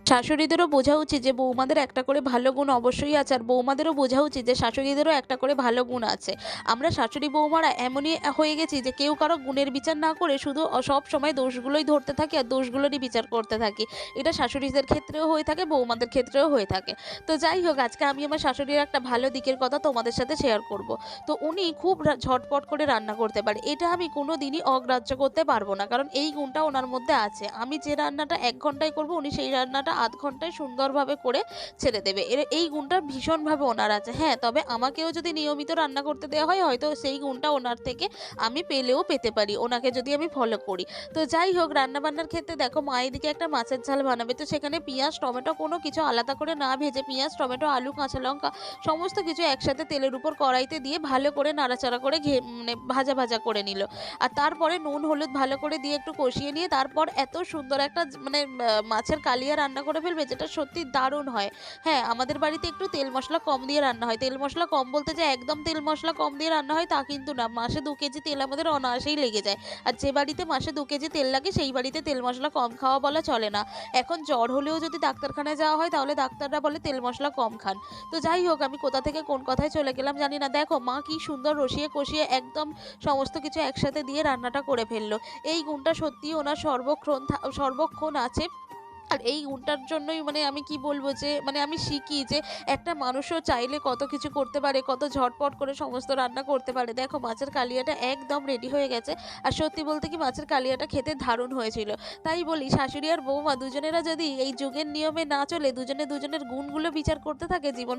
শাশুড়িদেরও বোঝা উচিত যে বৌমাদের একটা করে ভালো গুণ অবশ্যই আছে, আর বৌমাদেরও বোঝা উচিত যে শাশুড়িদেরও একটা করে ভালো গুণ আছে। আমরা শাশুড়ি বৌমারা এমনই হয়ে গেছি যে কেউ কারো গুণের বিচার না করে শুধু সব সময় দোষগুলোই ধরতে থাকি আর দোষগুলোরই বিচার করতে থাকি। এটা শাশুড়িদের ক্ষেত্রেও হয়ে থাকে, বৌমাদের ক্ষেত্রেও হয়ে থাকে। তো যাই হোক, আজকে আমি আমার শাশুড়ির একটা ভালো দিকের কথা তোমাদের সাথে শেয়ার করব। তো উনি খুব ঝটপট করে রান্না করতে পারে, এটা আমি কোনো দিনই অগ্রাহ্য করতে পারবো না, কারণ এই গুণটা ওনার মধ্যে আছে। আমি যে রান্নাটা 1 ঘন্টায় করব, উনি সেই রান্নাটা আধ ঘন্টায় সুন্দরভাবে করে ছেড়ে দেবে। এই গুণটা ভীষণভাবে ওনার আছে। হ্যাঁ, তবে আমাকেও যদি নিয়মিত রান্না করতে দেওয়া হয়, হয়তো সেই গুণটা ওনার থেকে আমি পেলেও পেতে পারি, ওনাকে যদি আমি ফলো করি। তো যাই হোক, রান্নাবান্নার ক্ষেত্রে দেখো, মা এদিকে একটা মাছের ঝাল বানাবে, তো সেখানে পেঁয়াজ টমেটো কোনো কিছু আলাদা করে না ভেজে, পেঁয়াজ টমেটো আলু কাঁচা লঙ্কা সমস্ত কিছু একসাথে তেলের উপর কড়াইতে দিয়ে ভালো করে নাড়াচাড়া করে মানে ভাজা ভাজা করে নিল। আর তারপরে নুন হলুদ ভালো করে দিয়ে একটু কষিয়ে নিয়ে তারপর এত সুন্দর একটা মানে মাছের কালিয়া রান্না করে ফেলবে, যেটা সত্যি দারুণ হয়। হ্যাঁ, আমাদের বাড়িতে একটু তেল মশলা কম দিয়ে রান্না হয়। তেল মশলা কম বলতে যে একদম তেল মশলা কম দিয়ে রান্না হয় তা কিন্তু না। মাসে 2 কেজি তেল আমাদের অনায়াসেই লেগে যায়। আর যে বাড়িতে মাসে 2 কেজি তেল লাগে সেই বাড়িতে তেল মশলা কম খাওয়া বলা চলে না। এখন জ্বর হলেও যদি ডাক্তারখানায় যাওয়া হয় তাহলে ডাক্তাররা বলে তেল মশলা কম খান। তো যাই হোক, আমি কোথা থেকে কোন কথায় চলে গেলাম জানি না। দেখো, মা কি সুন্দর রসিয়ে কষিয়ে একদম সমস্ত কিছু একসাথে দিয়ে রান্নাটা করে ফেললো। এই গুণটা সত্যিই ওনার সর্বক্ষণ আছে। আর এই গুণটার জন্যই মানে আমি কি বলবো, যে মানে আমি শিখি যে একটা মানুষও চাইলে কত কিছু করতে পারে, কত ঝটপট করে সমস্ত রান্না করতে পারে। দেখো, মাছের কালিয়াটা একদম রেডি হয়ে গেছে। আর সত্যি বলতে কি, মাছের কালিয়াটা খেতে দারুণ হয়েছিল। তাই বলি, শাশুড়ি আর বৌমা দুজনেরা যদি এই যুগের নিয়মে না চলে, দুজনে দুজনের গুণগুলো বিচার করতে থাকে, জীবন